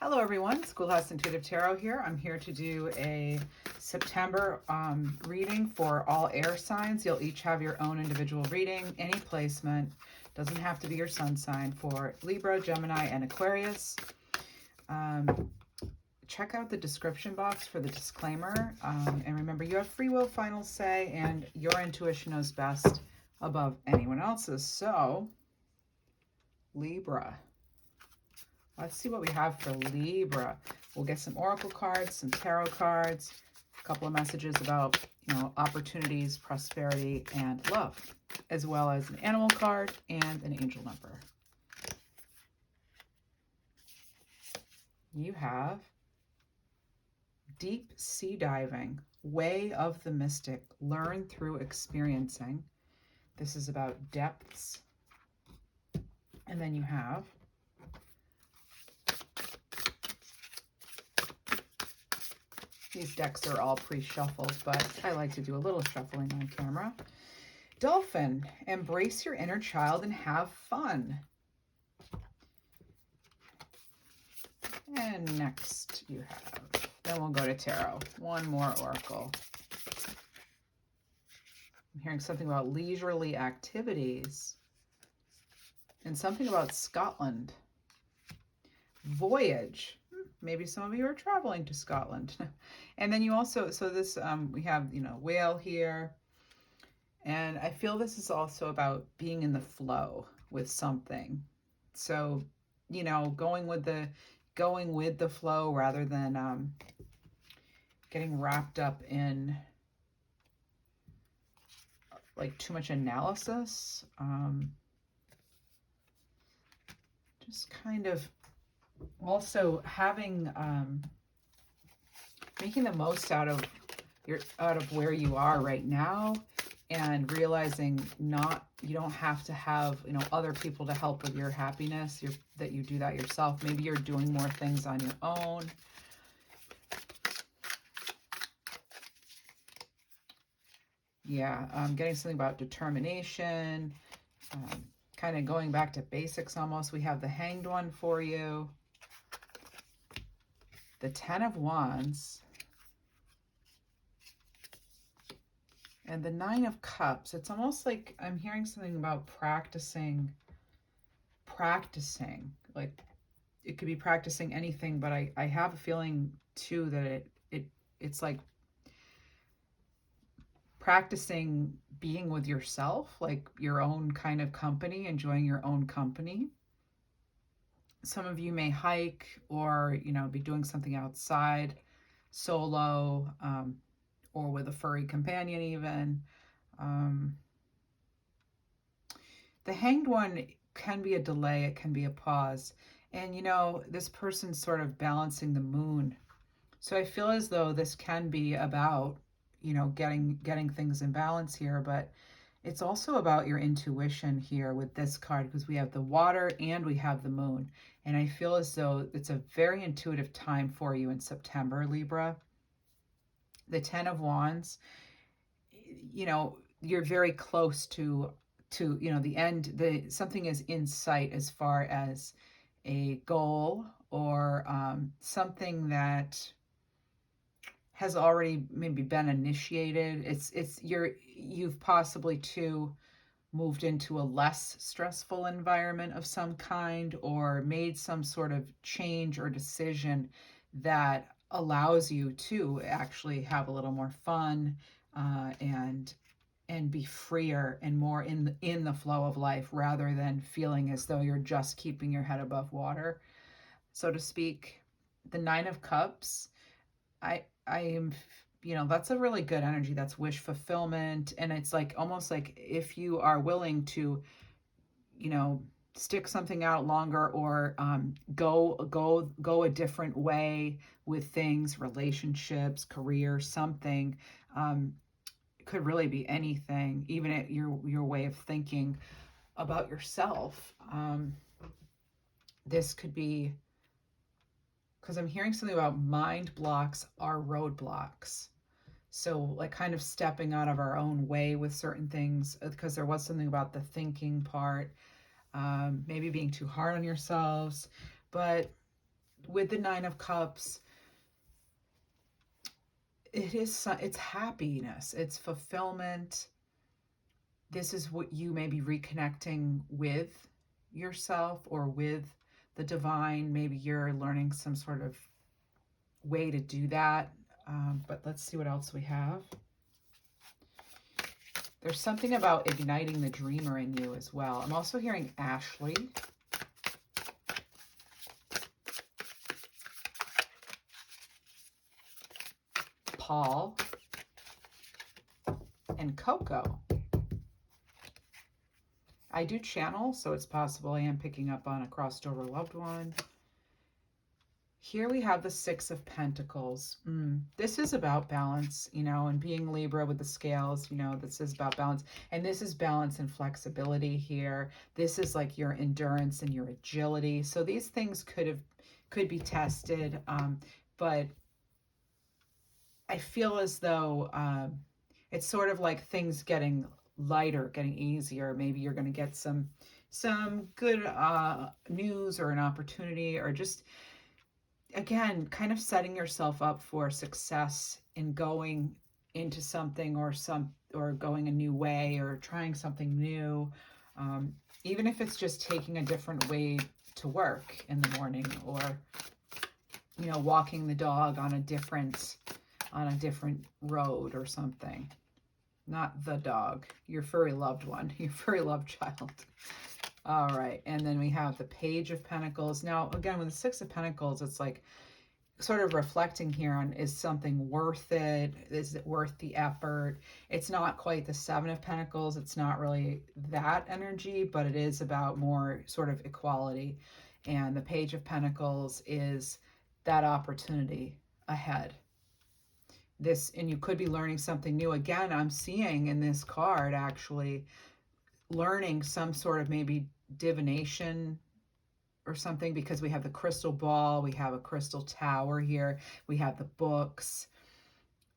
Hello everyone, Schoolhouse Intuitive Tarot here. I'm here to do a September reading for all air signs. You'll each have your own individual reading, any placement. Doesn't have to be your sun sign for Libra, Gemini, and Aquarius. Check out the description box for the disclaimer. And remember, you have free will, final say, and your intuition knows best above anyone else's. So, Libra. Let's see what we have for Libra. We'll get some oracle cards, some tarot cards, a couple of messages about, opportunities, prosperity, and love, as well as an animal card and an angel number. You have deep sea diving, way of the mystic, learn through experiencing. This is about depths. And then you have these decks are all pre-shuffled, but I like to do a little shuffling on camera. Dolphin, embrace your inner child and have fun. And next you have, then we'll go to tarot. One more oracle. I'm hearing something about leisurely activities and something about Scotland. Voyage. Maybe some of you are traveling to Scotland. And then you also, so this, we have, whale here. And I feel this is also about being in the flow with something. So, going with the flow rather than getting wrapped up in like too much analysis. Just kind of also having making the most out of where you are right now, and realizing you don't have to have other people to help with your happiness, that you do that yourself. Maybe you're doing more things on your own. Yeah, getting something about determination, kind of going back to basics almost. We have the Hanged One for you. The Ten of Wands. And the Nine of Cups. It's almost like I'm hearing something about practicing. Like, it could be practicing anything, but I have a feeling too that it's like practicing being with yourself, like your own kind of company, enjoying your own company. Some of you may hike or, be doing something outside, solo, or with a furry companion even. The Hanged One can be a delay, it can be a pause. And, this person's sort of balancing the moon. So I feel as though this can be about, getting things in balance here, but it's also about your intuition here with this card, because we have the water and we have the moon. And I feel as though it's a very intuitive time for you in September, Libra. The Ten of Wands, you're very close to the end. Something is in sight as far as a goal or something that has already maybe been initiated. You've possibly too moved into a less stressful environment of some kind, or made some sort of change or decision that allows you to actually have a little more fun and be freer and more in the flow of life, rather than feeling as though you're just keeping your head above water, so to speak. The Nine of Cups, I am, that's a really good energy. That's wish fulfillment. And it's like, almost like if you are willing to, stick something out longer, or go a different way with things, relationships, career, something, could really be anything, even at your way of thinking about yourself. This could be, because I'm hearing something about mind blocks are roadblocks. So like kind of stepping out of our own way with certain things, because there was something about the thinking part, maybe being too hard on yourselves. But with the Nine of Cups, it's happiness, it's fulfillment. This is what you may be reconnecting with yourself or with the divine. Maybe you're learning some sort of way to do that. But let's see what else we have. There's something about igniting the dreamer in you as well. I'm also hearing Ashley. Paul. And Coco. I do channel, so it's possible I am picking up on a crossed over loved one. Here we have the Six of Pentacles. This is about balance, you know, and being Libra with the scales, you know, this is about balance. And this is balance and flexibility here. This is like your endurance and your agility. So these things could be tested, but I feel as though it's sort of like things getting lighter, getting easier. Maybe you're going to get some good news or an opportunity, or just, again, kind of setting yourself up for success in going into something, or going a new way, or trying something new. Even if it's just taking a different way to work in the morning, or, you know, walking the dog on a different road or something. Not the dog, your furry loved one, your furry loved child. All right, and then we have the Page of Pentacles. Now, again, with the Six of Pentacles, it's like sort of reflecting here on, is something worth it? Is it worth the effort? It's not quite the Seven of Pentacles. It's not really that energy, but it is about more sort of equality. And the Page of Pentacles is that opportunity ahead. And you could be learning something new. Again, I'm seeing in this card actually learning some sort of maybe divination or something, because we have the crystal ball, we have a crystal tower here, we have the books,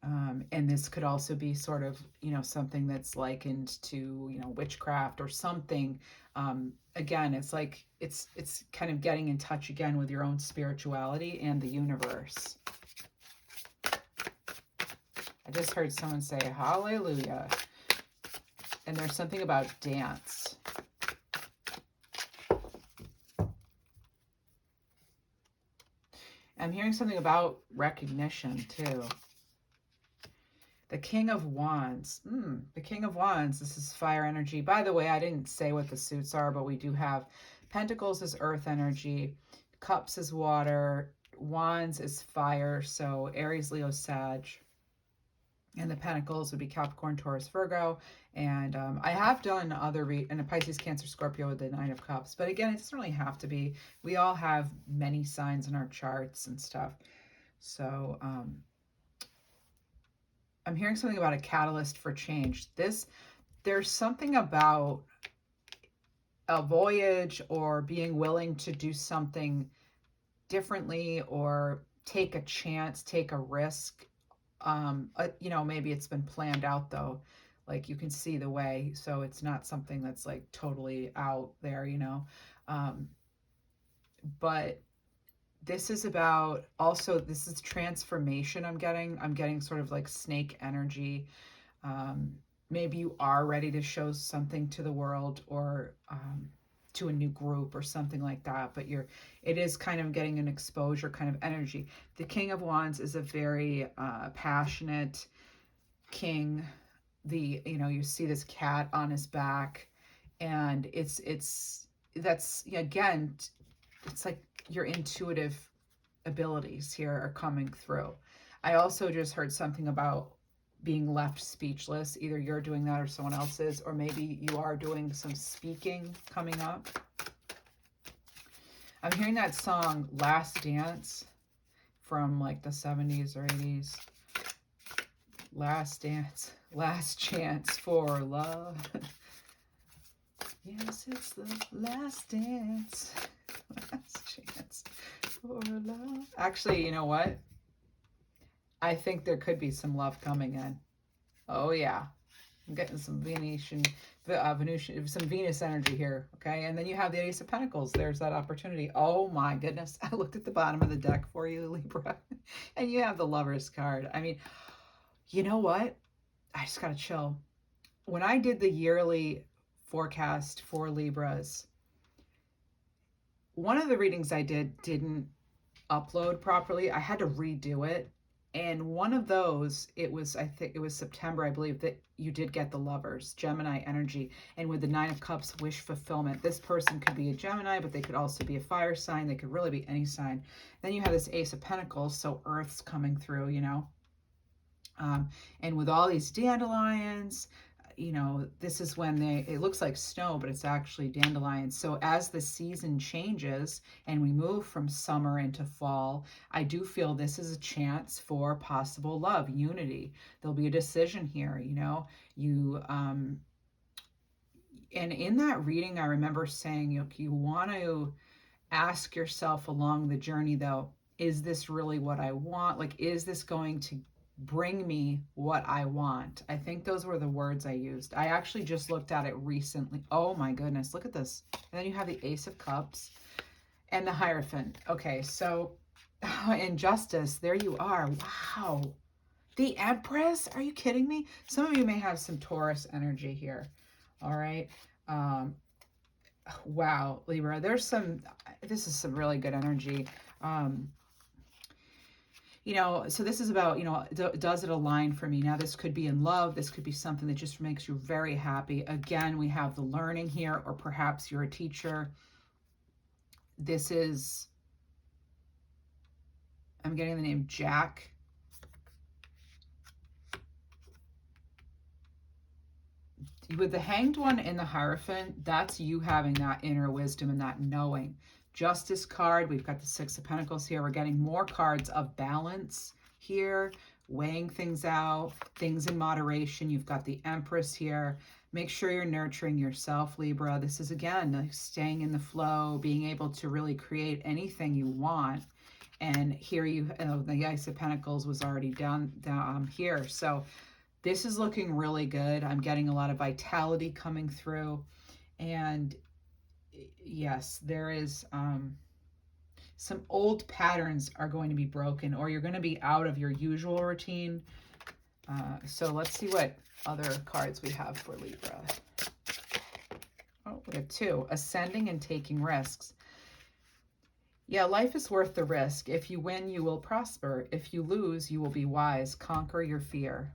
and this could also be sort of, you know, something that's likened to, you know, witchcraft or something. Again, it's like it's kind of getting in touch again with your own spirituality and the universe. I just heard someone say hallelujah. And there's something about dance. I'm hearing something about recognition too. The King of Wands. The King of Wands, this is fire energy. By the way, I didn't say what the suits are, but we do have Pentacles is earth energy, Cups is water, Wands is fire, so Aries, Leo, Sag. And the Pentacles would be Capricorn, Taurus, Virgo. And I have done other and a Pisces, Cancer, Scorpio with the Nine of Cups. But again, it doesn't really have to be. We all have many signs in our charts and stuff. So I'm hearing something about a catalyst for change. There's something about a voyage, or being willing to do something differently, or take a chance, take a risk. You know, maybe it's been planned out though, like you can see the way, so it's not something that's like totally out there, you know. But this is about also, this is transformation. I'm getting sort of like snake energy. Maybe you are ready to show something to the world, or to a new group or something like that, but it is kind of getting an exposure kind of energy. The King of Wands is a very passionate king. You know, you see this cat on his back, and that's, again, it's like your intuitive abilities here are coming through. I also just heard something about being left speechless. Either you're doing that or someone else is, or maybe you are doing some speaking coming up. I'm hearing that song Last Dance from like the 70s or 80s. Last dance, last chance for love. Yes, it's the last dance, last chance for love. Actually, you know what? I think there could be some love coming in. Oh, yeah. I'm getting some Venusian, some Venus energy here, okay? And then you have the Ace of Pentacles. There's that opportunity. Oh my goodness. I looked at the bottom of the deck for you, Libra, and you have the Lovers card. I mean, you know what? I just got to chill. When I did the yearly forecast for Libras, one of the readings I didn't upload properly. I had to redo it. And one of those, I think it was September, I believe, that you did get the Lovers, Gemini energy. And with the Nine of Cups, wish fulfillment. This person could be a Gemini, but they could also be a fire sign. They could really be any sign. Then you have this Ace of Pentacles, so Earth's coming through, you know. And with all these dandelions, you know, this is when it looks like snow, but it's actually dandelions. So as the season changes and we move from summer into fall, I do feel this is a chance for possible love, unity. There'll be a decision here, you know, and in that reading, I remember saying, you want to ask yourself along the journey, though, is this really what I want? Like, is this going to bring me what I want? I think those were the words I used. I actually just looked at it recently. Oh my goodness, look at this. And then you have the Ace of Cups and the Hierophant. Okay, so in Justice, there you are. Wow. The Empress? Are you kidding me? Some of you may have some Taurus energy here. All right. Wow, Libra, this is some really good energy. You know, so this is about, you know, does it align for me? Now, this could be in love. This could be something that just makes you very happy. Again, we have the learning here, or perhaps you're a teacher. This is, I'm getting the name Jack. With the Hanged One and the Hierophant, that's you having that inner wisdom and that knowing. Justice card, we've got the Six of Pentacles here. We're getting more cards of balance here, weighing things out, things in moderation. You've got the Empress here. Make sure you're nurturing yourself, Libra. This is, again, like staying in the flow, being able to really create anything you want. And here the Ace of Pentacles was already down here. So this is looking really good. I'm getting a lot of vitality coming through. And yes, there is some old patterns are going to be broken, or you're going to be out of your usual routine. So let's see what other cards we have for Libra. Oh, we have two. Ascending and taking risks. Yeah, life is worth the risk. If you win, you will prosper. If you lose, you will be wise. Conquer your fear.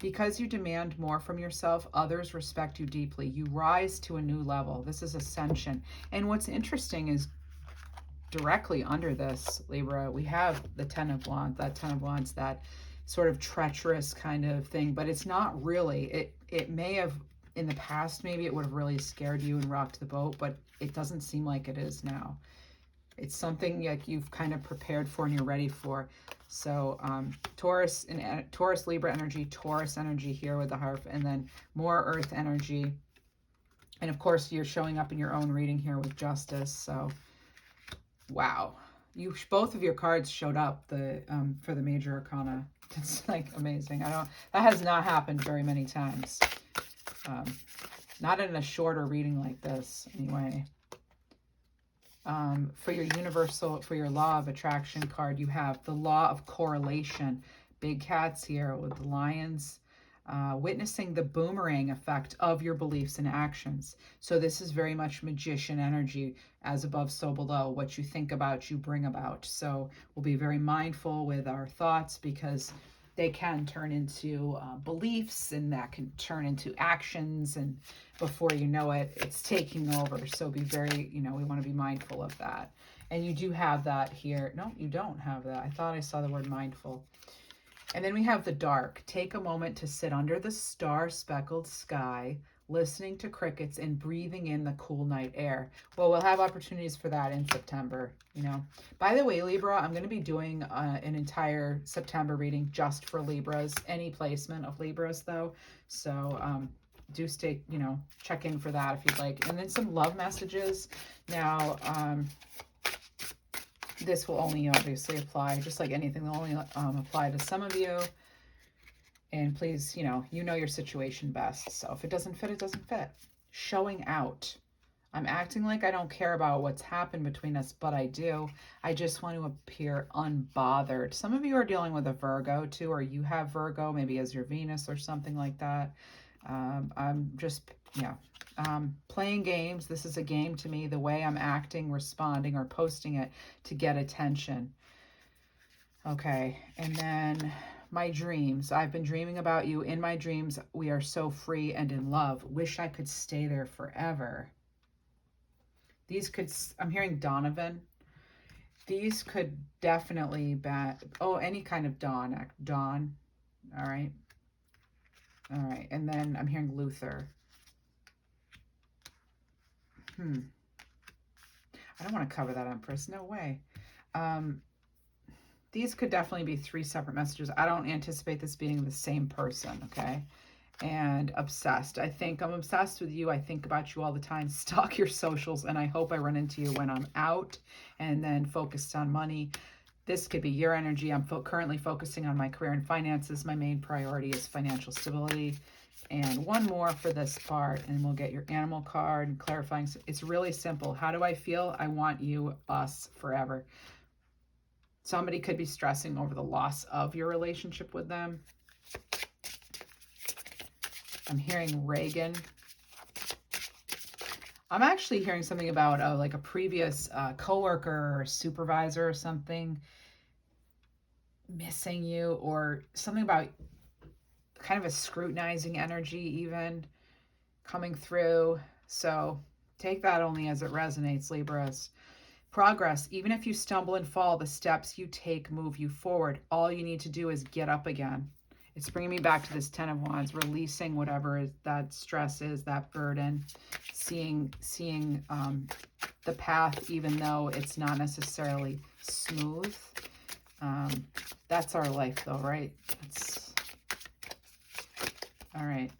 Because you demand more from yourself, others respect you deeply. You rise to a new level. This is ascension. And what's interesting is directly under this, Libra, we have the Ten of Wands, that sort of treacherous kind of thing, but it's not really. It may have, in the past, maybe it would have really scared you and rocked the boat, but it doesn't seem like it is now. It's something like you've kind of prepared for and you're ready for. So Taurus, Libra energy, Taurus energy here with the harp, and then more Earth energy. And of course, you're showing up in your own reading here with Justice. So, wow. Both of your cards showed up for the major arcana. It's like amazing. That has not happened very many times. Not in a shorter reading like this, anyway. For your law of attraction card, you have the law of correlation. Big cats here with the lions, witnessing the boomerang effect of your beliefs and actions. So this is very much magician energy, as above, so below. What you think about, you bring about. So we'll be very mindful with our thoughts, because they can turn into beliefs, and that can turn into actions, and before you know it, it's taking over. So be very, we want to be mindful of that. And you do have that here. No, you don't have that. I thought I saw the word mindful. And then we have the dark. Take a moment to sit under the star-speckled sky, listening to crickets and breathing in the cool night air. Well, we'll have opportunities for that in September, By the way, Libra, I'm going to be doing an entire September reading just for Libras, any placement of Libras, though. So do stay, check in for that if you'd like. And then some love messages. Now, this will only obviously apply, just like anything, will only apply to some of you. And please, you know your situation best. So if it doesn't fit, it doesn't fit. Showing out. I'm acting like I don't care about what's happened between us, but I do. I just want to appear unbothered. Some of you are dealing with a Virgo too, or you have Virgo maybe as your Venus or something like that. I'm just, playing games. This is a game to me, the way I'm acting, responding, or posting it to get attention. Okay, and then my dreams. I've been dreaming about you. In my dreams, we are so free and in love. Wish I could stay there forever. These could, I'm hearing Donovan. These could definitely be, any kind of dawn. Dawn. All right. All right. And then I'm hearing Luther. I don't want to cover that, Empress. No way. These could definitely be 3 separate messages. I don't anticipate this being the same person, okay? And obsessed. I think I'm obsessed with you. I think about you all the time. Stalk your socials, and I hope I run into you when I'm out, and then focused on money. This could be your energy. I'm currently focusing on my career and finances. My main priority is financial stability. And one more for this part, and we'll get your animal card and clarifying. It's really simple. How do I feel? I want you, us, forever. Somebody could be stressing over the loss of your relationship with them. I'm hearing Reagan. I'm actually hearing something about like a previous coworker or supervisor or something missing you, or something about kind of a scrutinizing energy even coming through. So take that only as it resonates, Libras. Progress. Even if you stumble and fall, the steps you take move you forward. All you need to do is get up again. It's bringing me back to this 10 of Wands, releasing whatever that stress is, that burden, seeing the path, even though it's not necessarily smooth. That's our life, though, right? All right.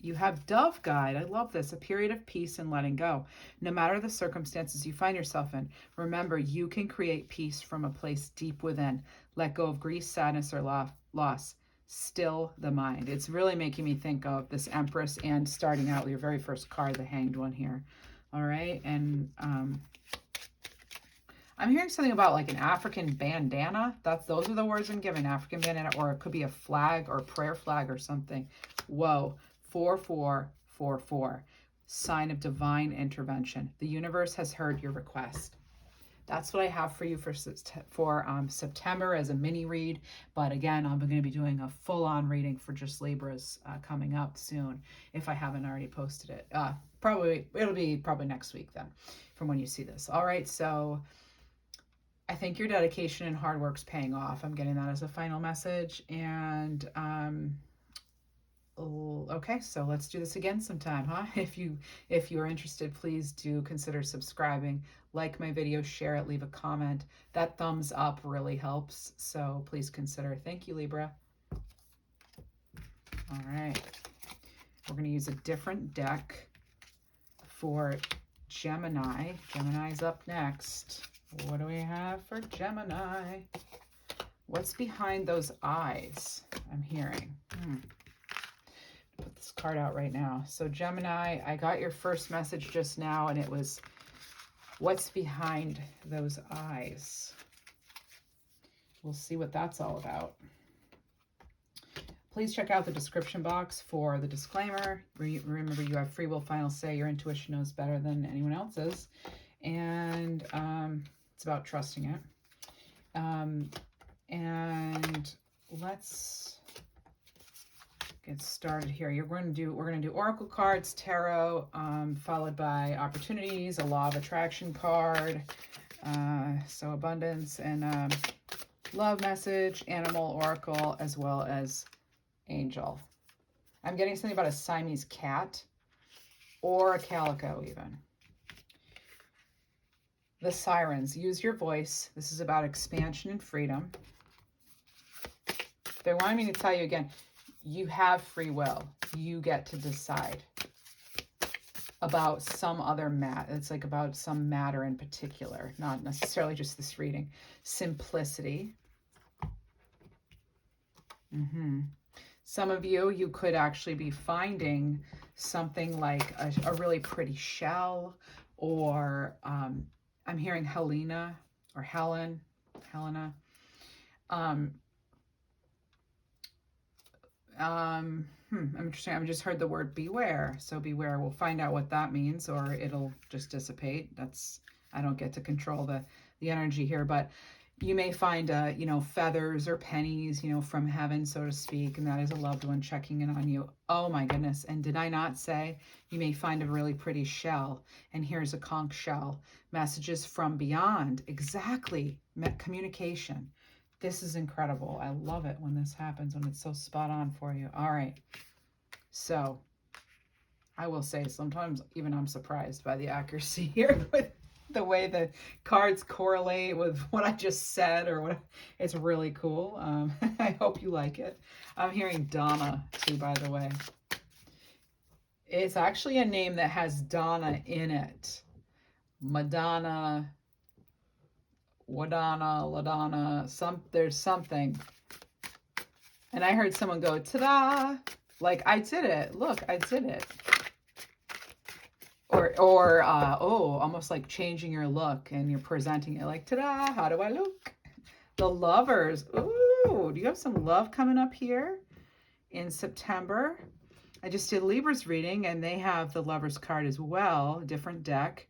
You have Dove Guide. I love this. A period of peace and letting go. No matter the circumstances you find yourself in, remember you can create peace from a place deep within. Let go of grief, sadness, or loss. Still the mind. It's really making me think of this Empress, and starting out with your very first card, the Hanged one here. All right. And I'm hearing something about like an African bandana. Those are the words I'm giving. African bandana, or it could be a flag or prayer flag or something. Whoa. 4444. Sign of divine intervention. The universe has heard your request. That's what I have for you for September as a mini read. But again, I'm going to be doing a full-on reading for just Libras coming up soon, if I haven't already posted it. It'll be probably next week then, from when you see this. All right, so I think your dedication and hard work's paying off. I'm getting that as a final message. And okay, so let's do this again sometime, huh? If you're interested, please do consider subscribing. Like my video, share it, leave a comment. That thumbs up really helps, so please consider. Thank you, Libra. All right. We're going to use a different deck for Gemini. Gemini's up next. What do we have for Gemini? What's behind those eyes? I'm hearing. Put this card out right now. So Gemini, I got your first message just now, and it was, what's behind those eyes? We'll see what that's all about. Please check out the description box for the disclaimer. Remember, you have free will, final say. Your intuition knows better than anyone else's. And it's about trusting it. And let's get started here. We're going to do oracle cards, tarot, followed by opportunities, a law of attraction card, so abundance, and love message, animal oracle, as well as angel. I'm getting something about a Siamese cat or a calico even. The sirens. Use your voice. This is about expansion and freedom. They wanted me to tell you again, you have free will. You get to decide about some other matter. It's like about some matter in particular, not necessarily just this reading. Simplicity. Some of you could actually be finding something like a really pretty shell, or I'm hearing Helena or Helena. Interesting. I just heard the word beware. So beware. We'll find out what that means, or it'll just dissipate. I don't get to control the energy here, but you may find, feathers or pennies, from heaven, so to speak, and that is a loved one checking in on you. Oh my goodness. And did I not say you may find a really pretty shell? And here's a conch shell. Messages from beyond. Exactly. Communication. This is incredible. I love it when this happens, when it's so spot on for you. All right. So I will say sometimes even I'm surprised by the accuracy here with the way the cards correlate with what I just said, or what. It's really cool. I hope you like it. I'm hearing Donna too, by the way. It's actually a name that has Donna in it. Madonna, Wadonna, Ladonna, there's something. And I heard someone go, ta-da! Like, I did it. Look, I did it. Or almost like changing your look, and you're presenting it like, ta-da, how do I look? The Lovers. Ooh, do you have some love coming up here in September? I just did Libra's reading, and they have the Lovers card as well, different deck.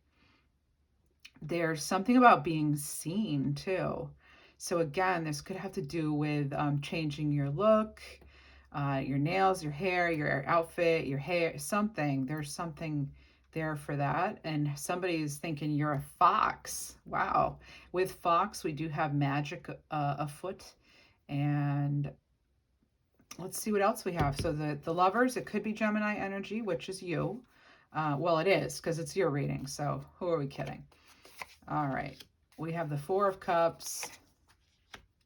There's something about being seen, too. So again, this could have to do with changing your look, your nails, your hair, your outfit, your hair, something. There's something there for that. And somebody's thinking you're a fox. Wow. With fox, we do have magic afoot. And let's see what else we have. So the Lovers, it could be Gemini energy, which is you. Well, it is, because it's your reading. So who are we kidding? All right. We have the Four of Cups,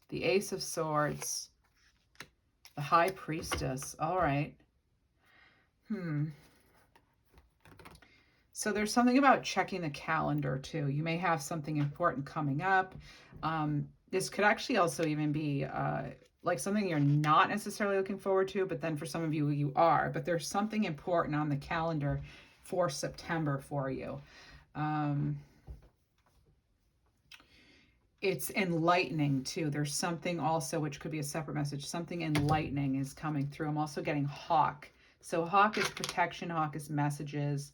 the Ace of Swords, the High Priestess. All right. So there's something about checking the calendar too. You may have something important coming up. This could actually also even be like something you're not necessarily looking forward to, but then for some of you, you are. But there's something important on the calendar for September for you. It's enlightening too. There's something also, which could be a separate message, something enlightening is coming through. I'm also getting Hawk. So Hawk is protection, Hawk is messages.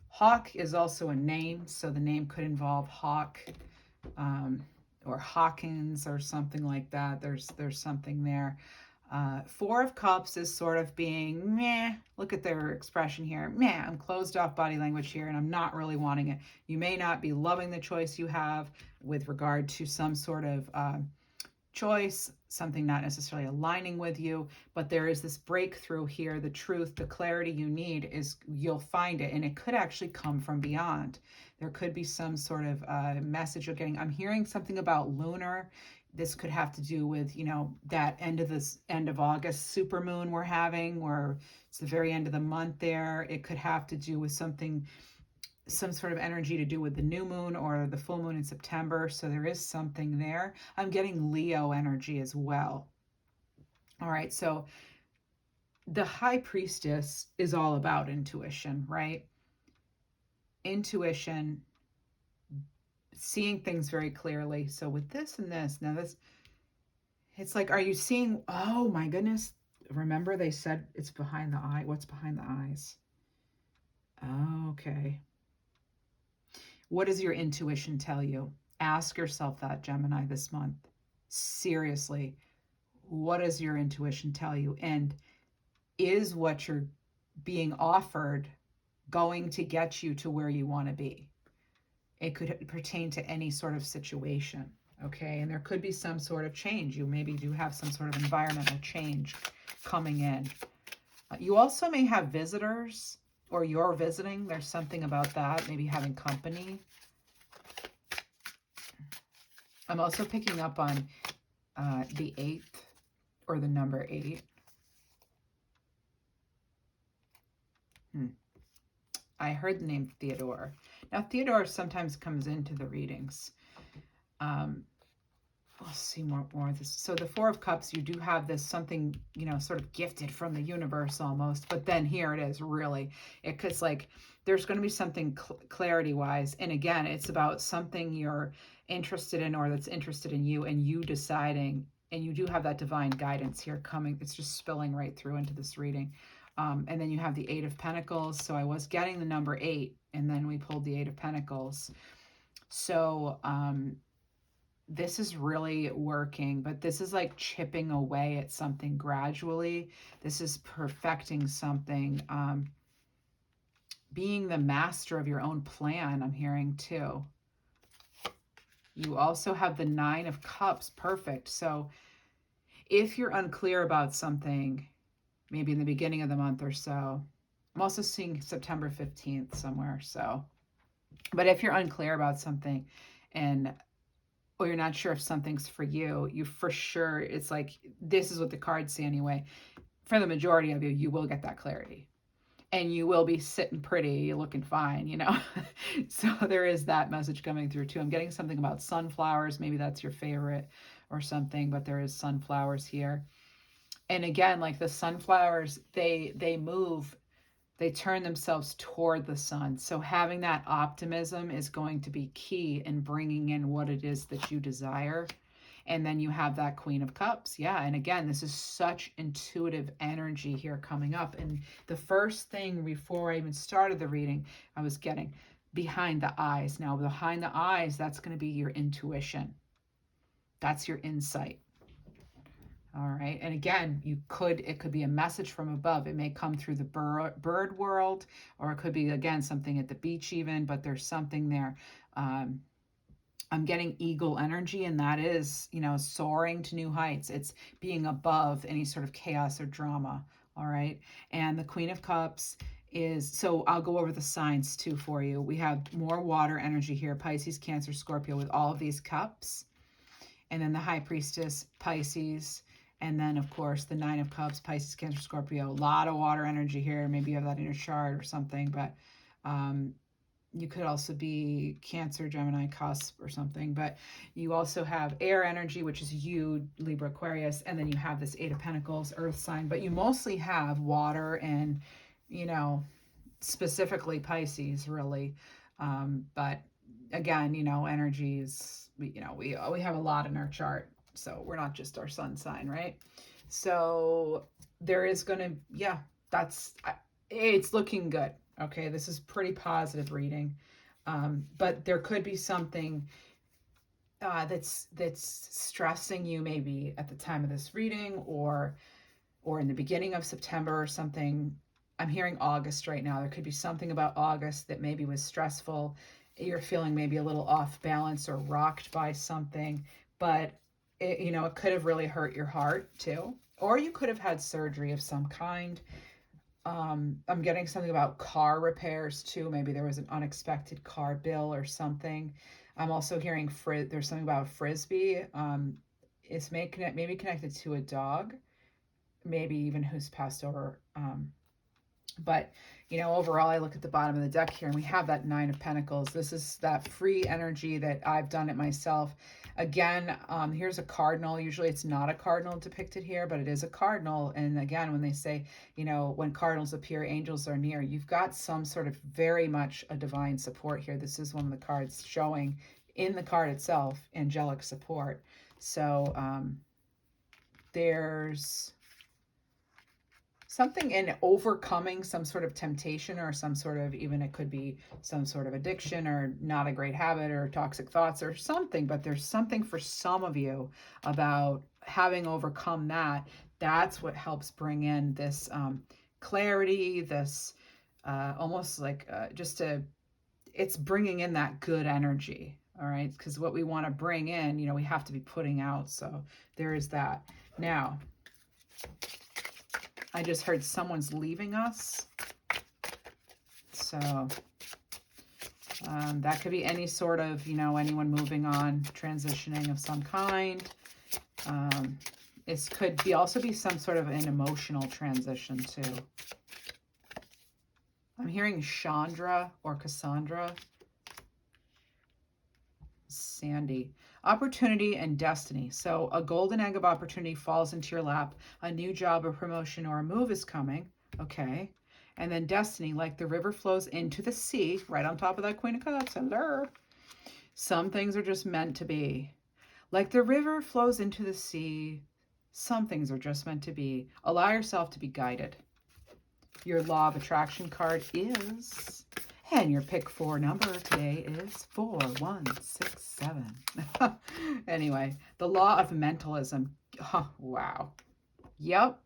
Hawk is also a name, so the name could involve Hawk or Hawkins or something like that. There's something there. Four of Cups is sort of being meh. Look at their expression here. Meh, I'm closed off body language here, and I'm not really wanting it. You may not be loving the choice you have with regard to some sort of choice, something not necessarily aligning with you, but there is this breakthrough here. The truth, the clarity you need is, you'll find it, and it could actually come from beyond. There could be some sort of message you're getting. I'm hearing something about lunar. This could have to do with, that end of August supermoon we're having, where it's the very end of the month there. It could have to do with some sort of energy to do with the new moon or the full moon in September. So there is something there. I'm getting Leo energy as well. All right. So the High Priestess is all about intuition, right? Intuition, seeing things very clearly. So with this and this, now this, it's like, are you seeing, oh my goodness. Remember they said it's behind the eye. What's behind the eyes? Okay. What does your intuition tell you? Ask yourself that, Gemini, this month. Seriously, what does your intuition tell you? And is what you're being offered going to get you to where you want to be? It could pertain to any sort of situation, okay? And there could be some sort of change. You maybe do have some sort of environmental change coming in. You also may have visitors, or you're visiting. There's something about that, maybe having company. I'm also picking up on the 8th, or the number 8. I heard the name Theodore. Now, Theodore sometimes comes into the readings. let's see more of this. So the Four of Cups, you do have this something, you know, sort of gifted from the universe almost. But then here it is, really. Because, like, there's going to be something clarity-wise. And again, it's about something you're interested in or that's interested in you and you deciding. And you do have that divine guidance here coming. It's just spilling right through into this reading. And then you have the Eight of Pentacles. So I was getting the number 8, and then we pulled the Eight of Pentacles. So, this is really working, but this is like chipping away at something gradually. This is perfecting something. Being the master of your own plan, I'm hearing too. You also have the Nine of Cups. Perfect. So if you're unclear about something, maybe in the beginning of the month or so, I'm also seeing September 15th somewhere. So, but if you're unclear about something and or you're not sure if something's for you, you for sure, it's like, this is what the cards say anyway. For the majority of you, you will get that clarity. And you will be sitting pretty, looking fine, you know. So there is that message coming through too. I'm getting something about sunflowers. Maybe that's your favorite or something, but there is sunflowers here. And again, like the sunflowers, they move, they turn themselves toward the sun. So having that optimism is going to be key in bringing in what it is that you desire. And then you have that Queen of Cups. Yeah, and again, this is such intuitive energy here coming up. And the first thing before I even started the reading, I was getting behind the eyes. Now, behind the eyes, that's going to be your intuition. That's your insight. All right. And again, it could be a message from above. It may come through the bird world, or it could be, again, something at the beach even, but there's something there. I'm getting eagle energy, and that is, you know, soaring to new heights. It's being above any sort of chaos or drama. All right. And the Queen of Cups is, so I'll go over the signs too for you. We have more water energy here, Pisces, Cancer, Scorpio, with all of these cups. And then the High Priestess, Pisces. And then, of course, the Nine of Cups, Pisces, Cancer, Scorpio. A lot of water energy here. Maybe you have that in your chart or something. But you could also be Cancer, Gemini, cusp or something. But you also have air energy, which is you, Libra, Aquarius. And then you have this Eight of Pentacles, Earth sign. But you mostly have water and, you know, specifically Pisces, really. But again, you know, energies, you know, we have a lot in our chart. So we're not just our sun sign, right? So there is going to, yeah, it's looking good. Okay, this is pretty positive reading. But there could be something that's stressing you maybe at the time of this reading or in the beginning of September or something. I'm hearing August right now. There could be something about August that maybe was stressful. You're feeling maybe a little off balance or rocked by something, but it could have really hurt your heart too. Or you could have had surgery of some kind. I'm getting something about car repairs too. Maybe there was an unexpected car bill or something. I'm also hearing there's something about Frisbee. It's maybe connected to a dog, maybe even who's passed over. But, you know, overall, I look at the bottom of the deck here and we have that Nine of Pentacles. This is that free energy that I've done it myself. Again, here's a cardinal. Usually it's not a cardinal depicted here, but it is a cardinal. And again, when they say, you know, when cardinals appear, angels are near, you've got some sort of very much a divine support here. This is one of the cards showing in the card itself, angelic support. So there's something in overcoming some sort of temptation or some sort of, even it could be some sort of addiction or not a great habit or toxic thoughts or something, but there's something for some of you about having overcome that. That's what helps bring in this clarity, this almost like it's bringing in that good energy. All right. Because what we want to bring in, you know, we have to be putting out. So there is that. Now, I just heard someone's leaving us. So that could be any sort of, you know, anyone moving on, transitioning of some kind. This could also be some sort of an emotional transition too. I'm hearing Chandra or Cassandra. Sandy. Opportunity and destiny. So a golden egg of opportunity falls into your lap. A new job, a promotion, or a move is coming. Okay. And then destiny, like the river flows into the sea, right on top of that Queen of Cups. Hello. Some things are just meant to be. Like the river flows into the sea, some things are just meant to be. Allow yourself to be guided. Your law of attraction card is, and your pick 4 number today is 4167. Anyway, the law of mentalism. Oh, wow. Yep,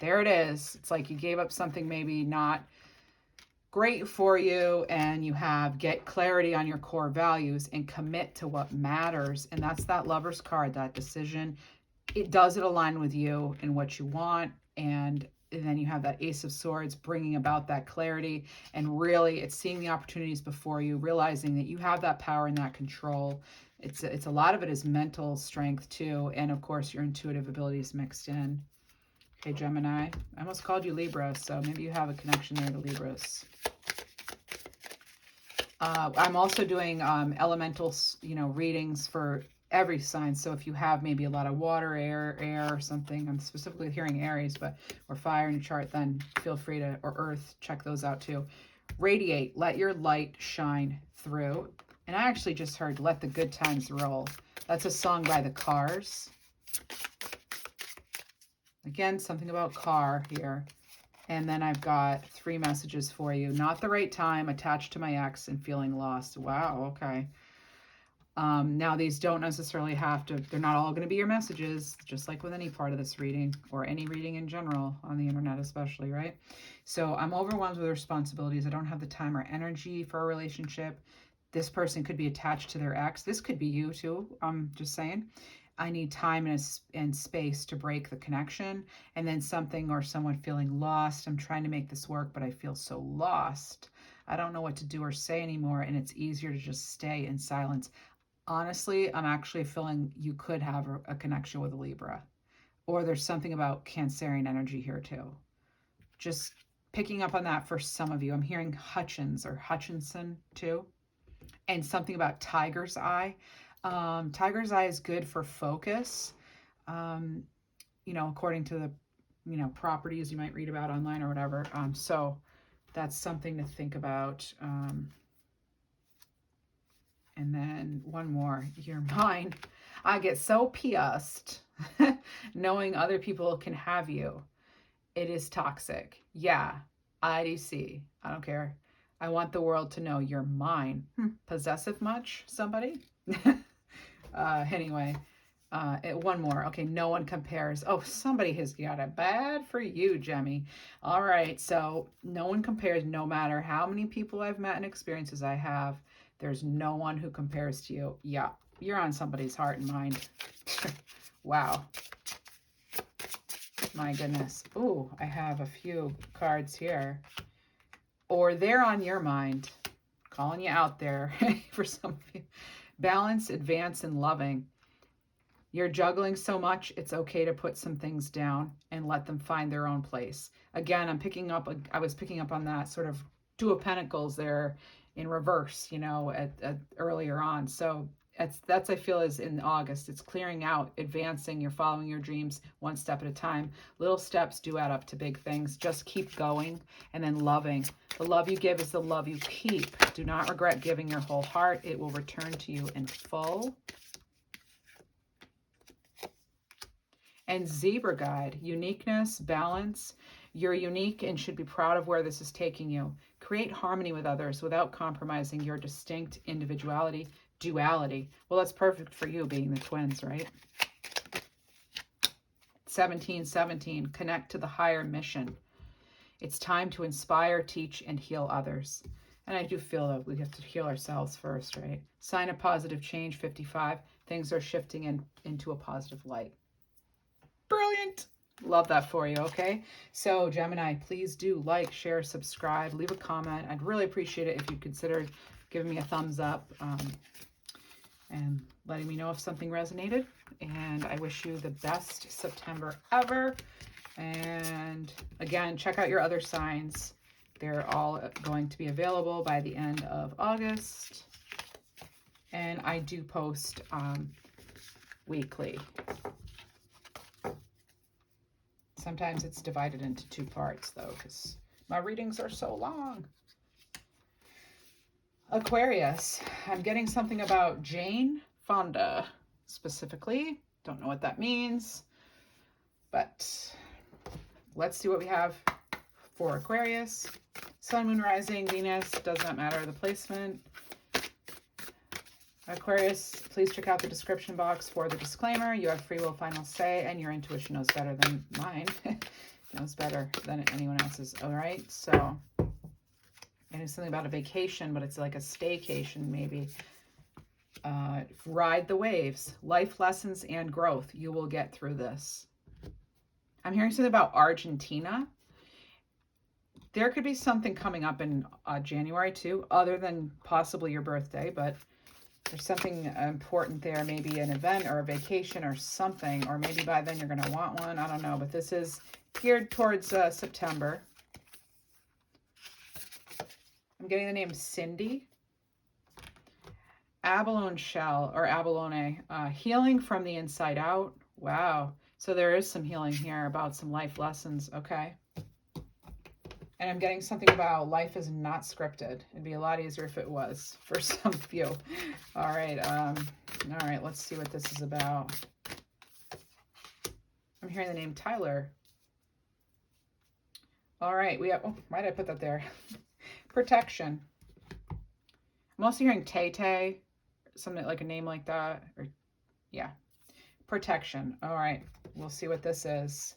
there it is. It's like you gave up something maybe not great for you, and you have get clarity on your core values and commit to what matters. And that's that Lover's card, that decision. Does it align with you and what you want? And then you have that Ace of Swords bringing about that clarity, and really it's seeing the opportunities before you, realizing that you have that power and that control. It's a lot of it is mental strength too, and of course your intuitive abilities mixed in. Okay, Gemini. I almost called you Libra, so maybe you have a connection there to Libras. I'm also doing elemental, readings for every sign. So if you have maybe a lot of water, air, or something, I'm specifically hearing Aries, or fire in your chart, then feel free to, or earth, check those out too. Radiate, let your light shine through. And I actually just heard Let the Good Times Roll. That's a song by the Cars. Again, something about car here. And then I've got 3 messages for you. Not the right time, attached to my ex, and feeling lost. Wow, okay. Now, these don't necessarily have to, they're not all going to be your messages, just like with any part of this reading, or any reading in general, on the internet especially, right? So I'm overwhelmed with responsibilities. I don't have the time or energy for a relationship. This person could be attached to their ex. This could be you too, I'm just saying. I need time and space to break the connection. And then something or someone feeling lost. I'm trying to make this work, but I feel so lost. I don't know what to do or say anymore, and it's easier to just stay in silence. Honestly, I'm actually feeling you could have a connection with a Libra. Or there's something about Cancerian energy here too. Just picking up on that for some of you. I'm hearing Hutchins or Hutchinson too. And something about Tiger's Eye. Tiger's Eye is good for focus, according to the, properties you might read about online or whatever. So that's something to think about. And then one more, your mind. I get so pissed knowing other people can have you. It is toxic. Yeah, IDC. I don't care. I want the world to know you're mine. Possessive much, somebody? Anyway, one more. Okay, no one compares. Oh, somebody has got it bad for you, Jemmy. All right, so no one compares, no matter how many people I've met and experiences I have. There's no one who compares to you. Yeah, you're on somebody's heart and mind. Wow. My goodness. Ooh, I have a few cards here. Or they're on your mind. Calling you out there for some of you. Balance, advance, and loving. You're juggling so much, it's okay to put some things down and let them find their own place. Again, I was picking up on that sort of 2 of Pentacles there in reverse, at earlier on. So that's I feel is in August. It's clearing out, advancing, you're following your dreams one step at a time. Little steps do add up to big things. Just keep going. And then loving. The love you give is the love you keep. Do not regret giving your whole heart. It will return to you in full. And Zebra Guide, uniqueness, balance. You're unique and should be proud of where this is taking you. Create harmony with others without compromising your distinct individuality. Duality. Well, that's perfect for you being the twins, right? 1717, connect to the higher mission. It's time to inspire, teach, and heal others. And I do feel that we have to heal ourselves first, right? Sign of positive change, 55. Things are shifting into a positive light. Brilliant. Love that for you, okay? So, Gemini, please do like, share, subscribe, leave a comment. I'd really appreciate it if you consider giving me a thumbs up and letting me know if something resonated. And I wish you the best September ever. And again, check out your other signs. They're all going to be available by the end of August. And I do post Weekly. Sometimes it's divided into 2 parts, though, because my readings are so long. Aquarius. I'm getting something about Jane Fonda, specifically. Don't know what that means, but let's see what we have for Aquarius. Sun, Moon, Rising, Venus, does not matter the placement. Aquarius, please check out the description box for the disclaimer. You have free will, final say, and your intuition knows better than mine. Knows better than anyone else's. All right, so and it's something about a vacation, but it's like a staycation maybe. Ride the waves, life lessons and growth. You will get through this. I'm hearing something about Argentina. There could be something coming up in January too, other than possibly your birthday, but there's something important there, maybe an event or a vacation or something, or maybe by then you're going to want one. I don't know, but this is geared towards September. I'm getting the name Cindy. Abalone shell or abalone, healing from the inside out. Wow. So there is some healing here about some life lessons. Okay. And I'm getting something about life is not scripted. It'd be a lot easier if it was for some of you. All right. All right. Let's see what this is about. I'm hearing the name Tyler. All right. We have, oh, why did I put that there? Protection. I'm also hearing Tay-Tay, something like a name like that. Or yeah. Protection. All right. We'll see what this is.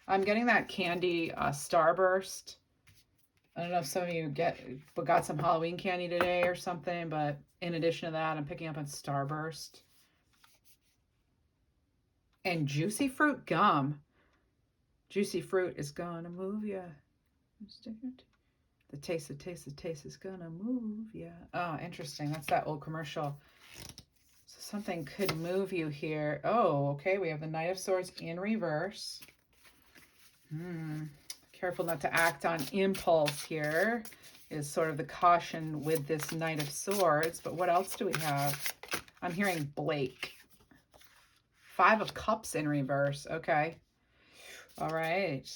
I'm getting that candy Starburst. I don't know if some of you got some Halloween candy today or something, but in addition to that, I'm picking up on Starburst. And Juicy Fruit Gum. Juicy Fruit is gonna move ya. The taste is gonna move ya. Oh, interesting. That's that old commercial. So something could move you here. Oh, okay. We have the Knight of Swords in reverse. Careful not to act on impulse here is sort of the caution with this Knight of Swords. But what else do we have? I'm hearing Blake. 5 of Cups in reverse. Okay. All right.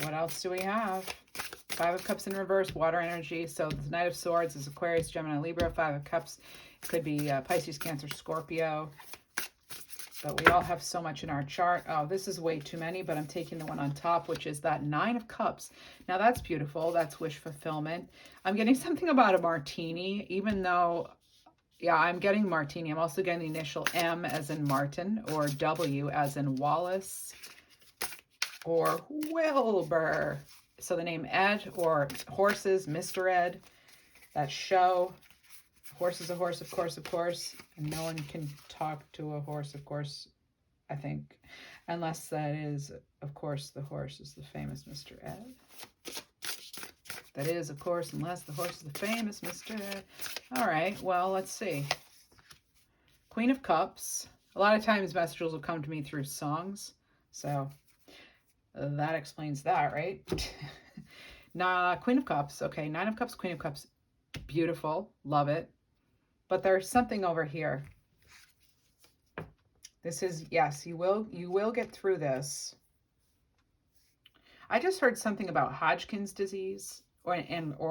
What else do we have? 5 of Cups in reverse, water energy. So the Knight of Swords is Aquarius, Gemini, Libra. 5 of Cups could be Pisces, Cancer, Scorpio. But we all have so much in our chart. Oh, this is way too many, but I'm taking the one on top, which is that 9 of Cups. Now, that's beautiful. That's wish fulfillment. I'm getting something about a martini, even though, yeah, I'm getting martini. I'm also getting the initial M as in Martin, or W as in Wallace, or Wilbur. So the name Ed, or horses, Mr. Ed, that show. Horse is a horse, of course, and no one can talk to a horse, of course, I think, unless that is, of course, the horse is the famous Mr. Ed. That is, of course, unless the horse is the famous Mr. Ed. All right, well, let's see. Queen of Cups. A lot of times messages will come to me through songs, so that explains that, right? Nah, Queen of Cups. Okay, 9 of Cups, Queen of Cups. Beautiful, love it. But there's something over here. This is, yes, you will get through this. I just heard something about Hodgkin's disease or lymphoma.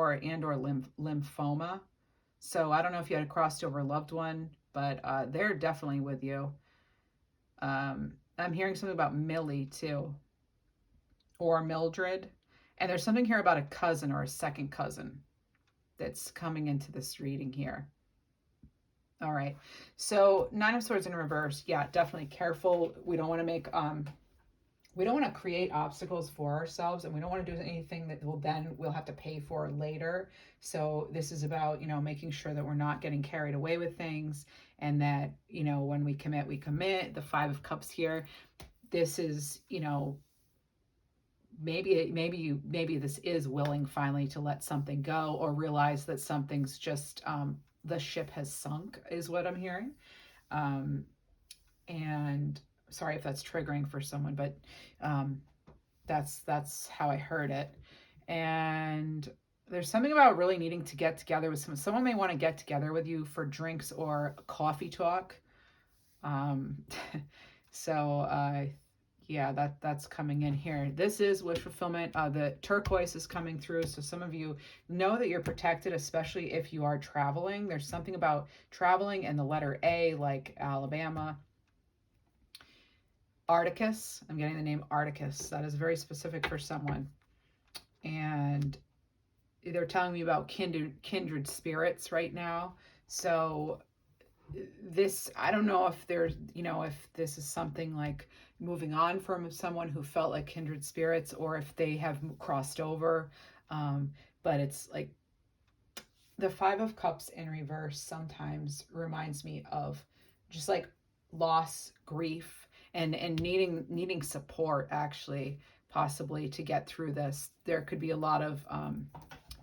So I don't know if you had a crossed over loved one, but they're definitely with you. I'm hearing something about Millie too, or Mildred. And there's something here about a cousin or a second cousin that's coming into this reading here. All right, so 9 of Swords in reverse. Yeah, definitely careful. We don't want to make, we don't want to create obstacles for ourselves, and we don't want to do anything that we'll have to pay for later. So this is about, making sure that we're not getting carried away with things, and that, when we commit, we commit. The 5 of Cups here. This is, maybe this is willing finally to let something go, or realize that something's just, the ship has sunk is what I'm hearing. And sorry if that's triggering for someone, but that's how I heard it. And there's something about really needing to get together with someone may want to get together with you for drinks or coffee talk. Um, so, yeah, that's coming in here. This is wish fulfillment. The turquoise is coming through. So some of you know that you're protected, especially if you are traveling. There's something about traveling and the letter A, like Alabama. Articus. I'm getting the name Articus. That is very specific for someone. And they're telling me about kindred spirits right now. So this, I don't know if there's, if this is something like moving on from someone who felt like kindred spirits, or if they have crossed over. But it's like the Five of Cups in reverse sometimes reminds me of just like loss, grief, and needing support, actually, possibly, to get through this. There could be a lot of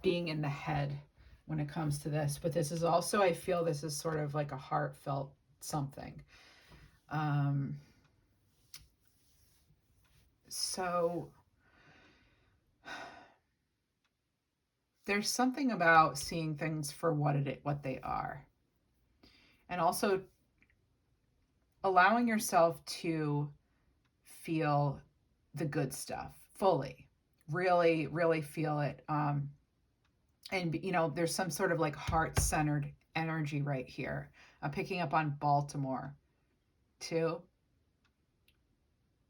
being in the head when it comes to this, but this is also, I feel this is sort of like a heartfelt something. So there's something about seeing things for what they are, and also allowing yourself to feel the good stuff fully, really feel it. And there's some sort of like heart-centered energy right here. I'm picking up on Baltimore too.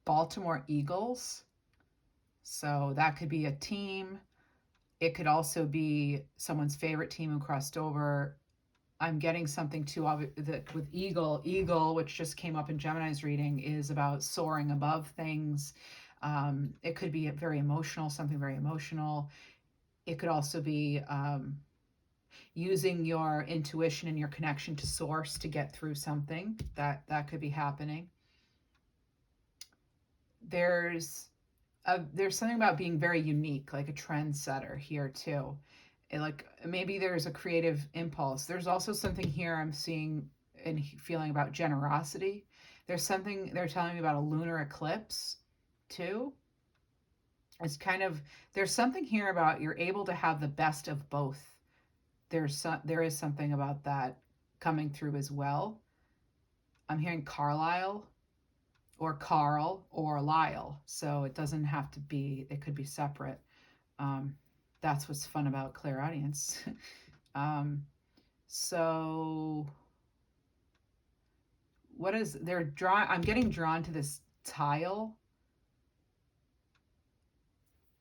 Baltimore Eagles. So that could be a team. It could also be someone's favorite team who crossed over. I'm getting something too with Eagle, which just came up in Gemini's reading, is about soaring above things. It could be very emotional, something very emotional. It could also be using your intuition and your connection to source to get through something. That could be happening. There's something about being very unique, like a trendsetter here too. Like maybe there's a creative impulse. There's also something here I'm seeing and feeling about generosity. There's something they're telling me about a lunar eclipse too. It's kind of, there's something here about you're able to have the best of both. There is something about that coming through as well. I'm hearing Carlisle or Carl or Lyle, so it doesn't have to be. It could be separate. That's what's fun about clairaudience. So what is they're draw? I'm getting drawn to this tile.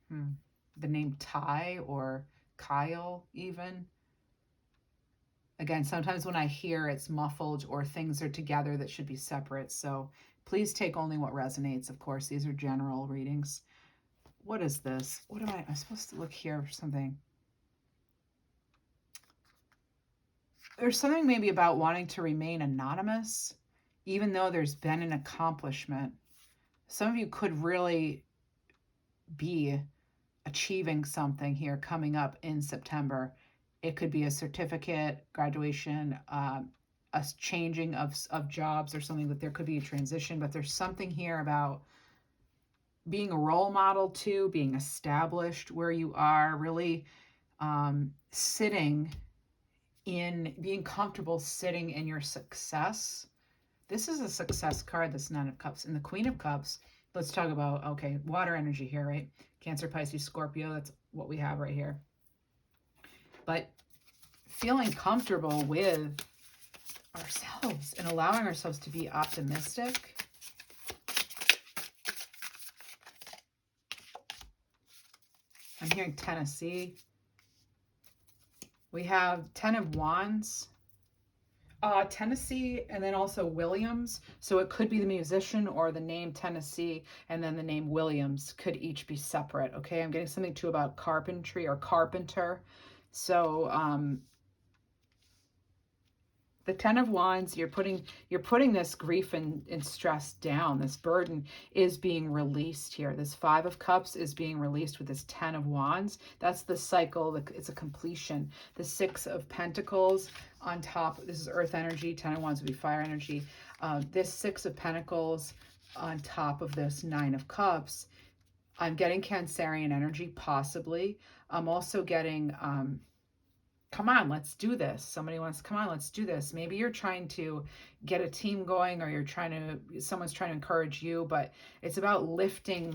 The name Ty or Kyle even. Again, sometimes when I hear it's muffled or things are together that should be separate. So please take only what resonates. Of course, these are general readings. What is this? What am I'm supposed to look here for something? There's something maybe about wanting to remain anonymous, even though there's been an accomplishment. Some of you could really be achieving something here coming up in September. It could be a certificate, graduation, a changing of jobs or something, that there could be a transition, but there's something here about being a role model too, being established where you are, really being comfortable sitting in your success. This is a success card, this Nine of Cups. And the Queen of Cups, let's talk about, okay, water energy here, right? Cancer, Pisces, Scorpio, that's what we have right here. But feeling comfortable with ourselves and allowing ourselves to be optimistic. I'm hearing Tennessee. We have 10 of Wands. Tennessee, and then also Williams. So it could be the musician or the name Tennessee, and then the name Williams could each be separate. Okay, I'm getting something too about carpentry or carpenter. So the 10 of Wands, you're putting this grief and stress down. This burden is being released here. This 5 of Cups is being released with this 10 of Wands. That's the cycle. It's a completion. The 6 of Pentacles on top. This is earth energy. 10 of Wands would be fire energy. This 6 of Pentacles on top of this 9 of Cups. I'm getting Cancerian energy, possibly. I'm also getting come on, let's do this. Somebody wants, come on, let's do this. Maybe you're trying to get a team going, or someone's trying to encourage you, but it's about lifting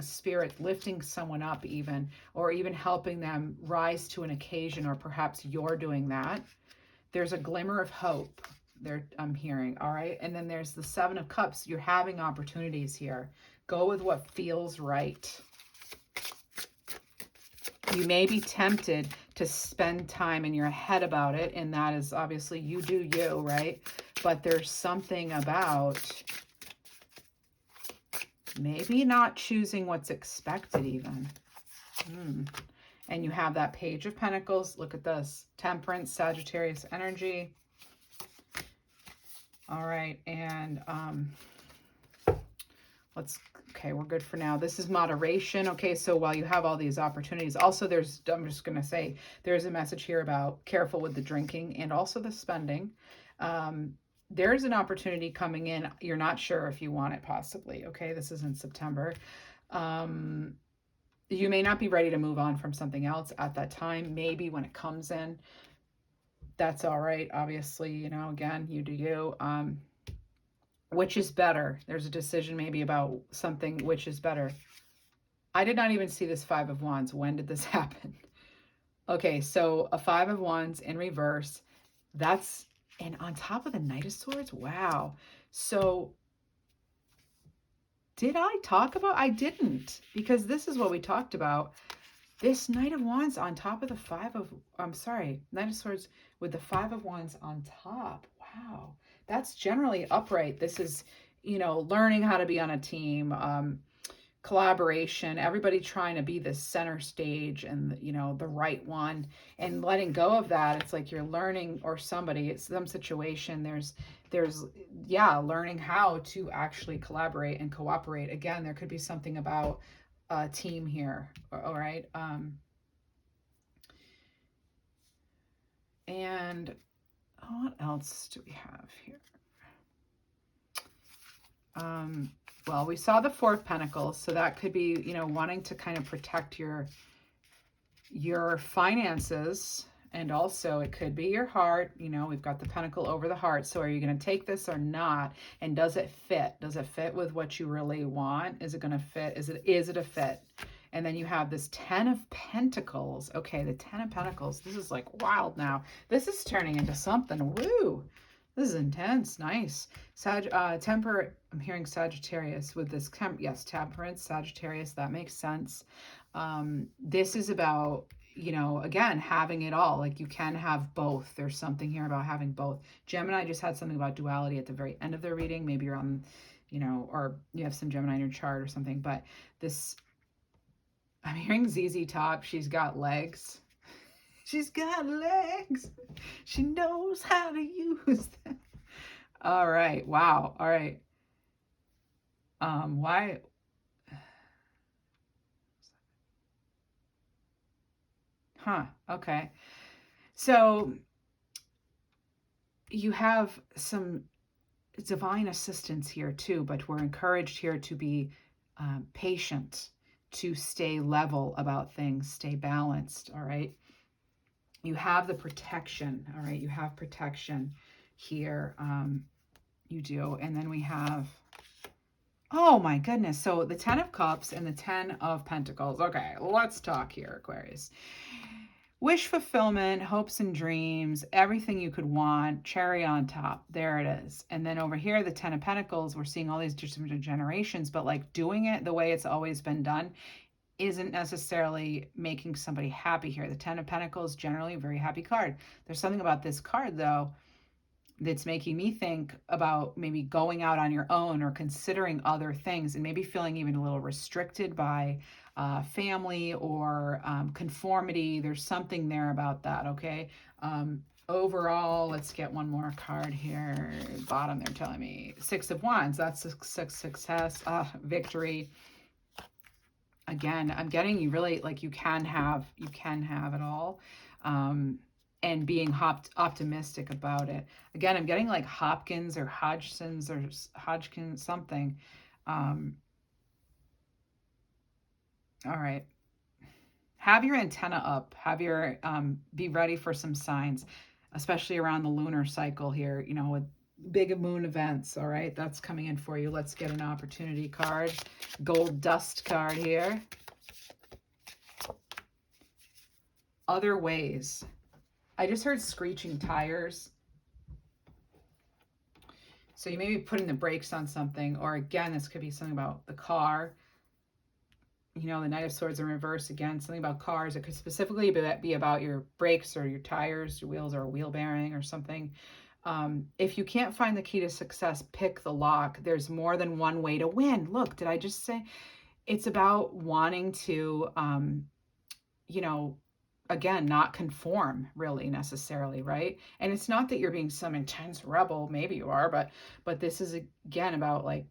spirit, lifting someone up even, or even helping them rise to an occasion, or perhaps you're doing that. There's a glimmer of hope there, I'm hearing. All right. And then there's the Seven of Cups. You're having opportunities here. Go with what feels right. You may be tempted to spend time in your head about it, and that is obviously you do you, right? But there's something about maybe not choosing what's expected even. And you have that Page of Pentacles. Look at this. Temperance, Sagittarius energy. All right. And okay, we're good for now. This is moderation. Okay, so while you have all these opportunities, also I'm just going to say, there's a message here about careful with the drinking and also the spending. There's an opportunity coming in. You're not sure if you want it possibly. Okay, this is in September. You may not be ready to move on from something else at that time. Maybe when it comes in, that's all right. Obviously, you know, again, you do you. Which is better? There's a decision maybe about something, which is better. I did not even see this Five of Wands. When did this happen? Okay, so a Five of Wands in reverse. And on top of the Knight of Swords. Wow. So did I talk about? I didn't, because this is what we talked about. This Knight of Wands on top of the Knight of Swords with the Five of Wands on top. Wow. That's generally upright. This is, you know, learning how to be on a team, collaboration, everybody trying to be the center stage and, you know, the right one, and letting go of that. It's like you're learning, or it's some situation. There's learning how to actually collaborate and cooperate. Again, there could be something about a team here. All right. And what else do we have here? Well, we saw the Four of Pentacles, so that could be, you know, wanting to kind of protect your finances, and also it could be your heart. You know, we've got the Pentacle over the heart. So are you going to take this or not? And does it fit? Does it fit with what you really want? Is it going to fit? Is it a fit? And then you have this Ten of Pentacles. Okay, the Ten of Pentacles. This is like wild now. This is turning into something. Woo! This is intense. Nice. I'm hearing Sagittarius with this. Yes, temperance, Sagittarius. That makes sense. This is about, you know, again, having it all. Like you can have both. There's something here about having both. Gemini just had something about duality at the very end of their reading. Maybe you're on, you know, or you have some Gemini in your chart or something. But this, I'm hearing ZZ Top. She's got legs. She's got legs. She knows how to use them. All right. Wow. All right. Why? Huh. Okay. So you have some divine assistance here too, but we're encouraged here to be patient, to stay level about things, stay balanced. All right. You have the protection. All right. You have protection here. You do. And then we have, oh my goodness. So the Ten of Cups and the Ten of Pentacles. Okay. Let's talk here, Aquarius. Wish fulfillment, hopes and dreams, everything you could want, cherry on top. There it is. And then over here, the Ten of Pentacles, we're seeing all these different generations, but like doing it the way it's always been done isn't necessarily making somebody happy here. The Ten of Pentacles, generally a very happy card. There's something about this card, though, that's making me think about maybe going out on your own or considering other things, and maybe feeling even a little restricted by family or conformity. There's something there about that, okay? Overall, let's get one more card here. Bottom, they're telling me Six of Wands. That's success, victory. Again, I'm getting you really like you can have it all. And being optimistic about it. Again, I'm getting like Hopkins or Hodgson's or Hodgkin something. All right. have your antenna up, have your, be ready for some signs, especially around the lunar cycle here, you know, with big moon events. All right, that's coming in for you. Let's get an opportunity card, gold dust card here. Other ways. I just heard screeching tires. So you may be putting the brakes on something, or again, this could be something about the car. You know, the Knight of Swords in reverse, again, something about cars. It could specifically be about your brakes or your tires, your wheels, or a wheel bearing or something. If you can't find the key to success, pick the lock. There's more than one way to win. Look, did I just say? It's about wanting to, you know, again, not conform really necessarily, right? And it's not that you're being some intense rebel. Maybe you are, but this is, again, about like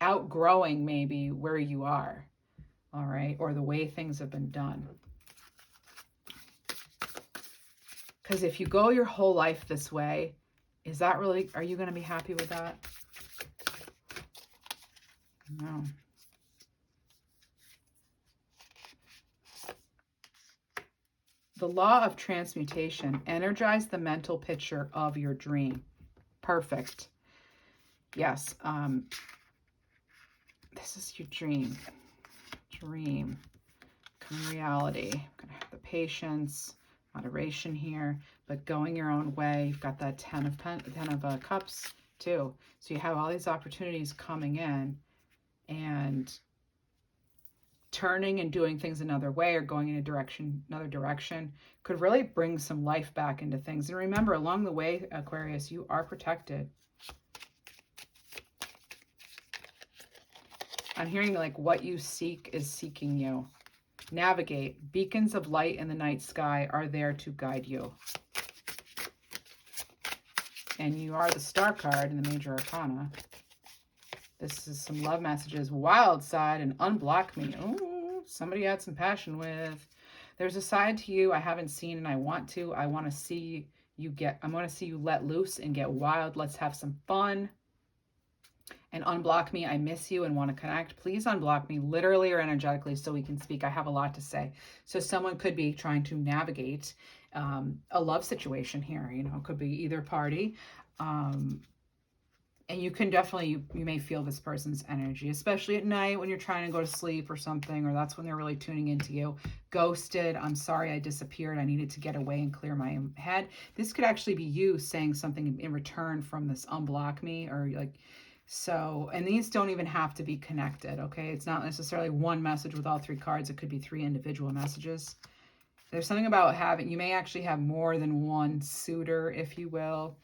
outgrowing maybe where you are. All right, or the way things have been done. Because if you go your whole life this way, is that really, are you going to be happy with that? No. The law of transmutation. Energize the mental picture of your dream. Perfect. Yes. This is your dream. Dream. Come reality. I'm going to have the patience, moderation here, but going your own way. You've got that 10 of Cups too. So you have all these opportunities coming in, and turning and doing things another way or going in another direction could really bring some life back into things. And remember, along the way, Aquarius, you are protected. I'm hearing like what you seek is seeking you. Navigate. Beacons of light in the night sky are there to guide you. And you are the Star card in the Major Arcana. This is some love messages. Wild side and unblock me. Ooh, somebody had some passion with. There's a side to you I haven't seen and I want to. I want to see you get, I want to see you let loose and get wild. Let's have some fun. And unblock me. I miss you and want to connect. Please unblock me literally or energetically so we can speak. I have a lot to say. So someone could be trying to navigate a love situation here. You know, it could be either party. And you can definitely, you may feel this person's energy, especially at night when you're trying to go to sleep or something, or that's when they're really tuning into you. Ghosted. I'm sorry I disappeared. I needed to get away and clear my head. This could actually be you saying something in return from this unblock me, or like, so, and these don't even have to be connected, okay? It's not necessarily one message with all three cards. It could be three individual messages. There's something about having, you may actually have more than one suitor, if you will.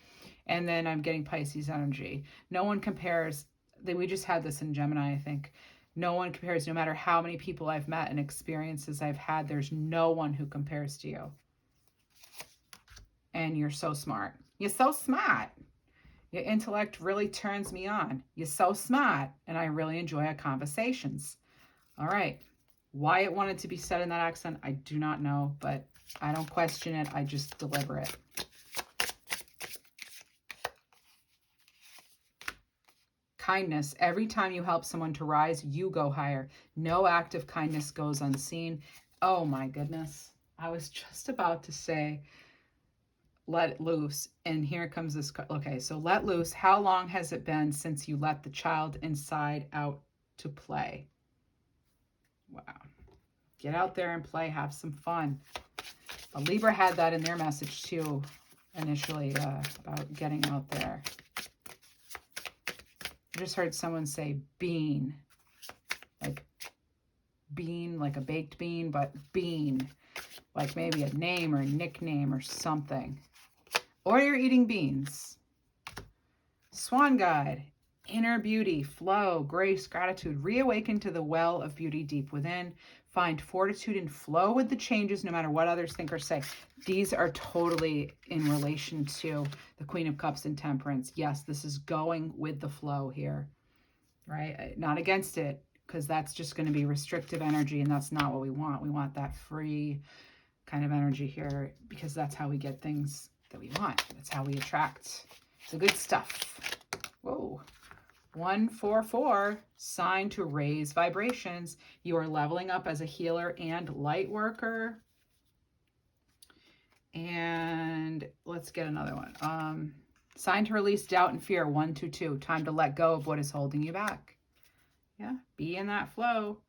And then I'm getting Pisces energy. No one compares. We just had this in Gemini, I think. No one compares, no matter how many people I've met and experiences I've had, there's no one who compares to you. And you're so smart. You're so smart. Your intellect really turns me on. You're so smart, and I really enjoy our conversations. All right. Why it wanted to be said in that accent, I do not know, but I don't question it. I just deliver it. Kindness. Every time you help someone to rise, you go higher. No act of kindness goes unseen. Oh my goodness. I was just about to say, let loose. And here comes this. Okay, so let loose. How long has it been since you let the child inside out to play? Wow. Get out there and play. Have some fun. A Libra had that in their message too, initially, about getting out there. I just heard someone say bean. Like bean, like a baked bean, but bean. Like maybe a name or a nickname or something. Or you're eating beans. Swan guide. Inner beauty, flow, grace, gratitude. Reawaken to the well of beauty deep within. Find fortitude and flow with the changes no matter what others think or say. These are totally in relation to the Queen of Cups and Temperance. Yes, this is going with the flow here, right? Not against it, because that's just going to be restrictive energy, and that's not what we want. We want that free kind of energy here, because that's how we get things that we want. That's how we attract the good stuff. Whoa. 144, sign to raise vibrations. You are leveling up as a healer and light worker. And let's get another one. Sign to release doubt and fear. 122, time to let go of what is holding you back. Yeah, be in that flow.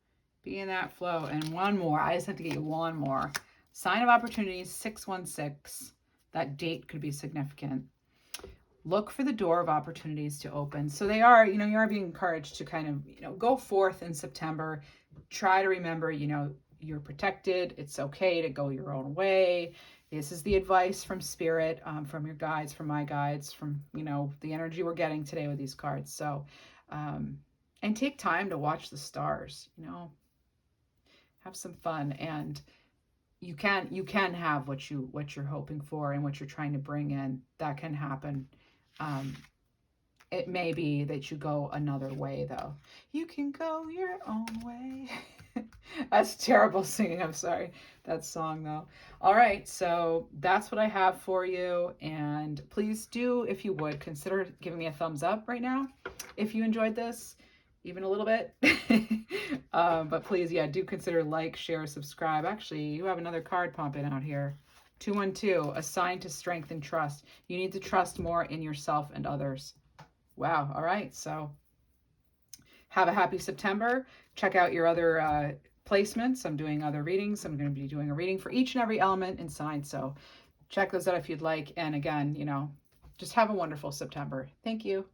Be in that flow. And one more. I just have to get you one more. Sign of opportunities. 616. That date could be significant. Look for the door of opportunities to open. So they are, you are being encouraged to kind of, go forth in September. Try to remember, you're protected. It's okay to go your own way. This is the advice from Spirit, from your guides, from my guides, from, the energy we're getting today with these cards. So, and take time to watch the stars, have some fun, and you can have what you're hoping for and what you're trying to bring in. That can happen. It may be that you go another way, though. You can go your own way. That's terrible singing. I'm sorry. That song, though. All right. So that's what I have for you. And please do, if you would, consider giving me a thumbs up right now if you enjoyed this, even a little bit. But please, yeah, do consider like, share, subscribe. Actually, you have another card popping out here. 212, a sign to strength and trust. You need to trust more in yourself and others. Wow. All right. So have a happy September. Check out your other placements. I'm doing other readings. I'm going to be doing a reading for each and every element and sign. So check those out if you'd like. And again, just have a wonderful September. Thank you.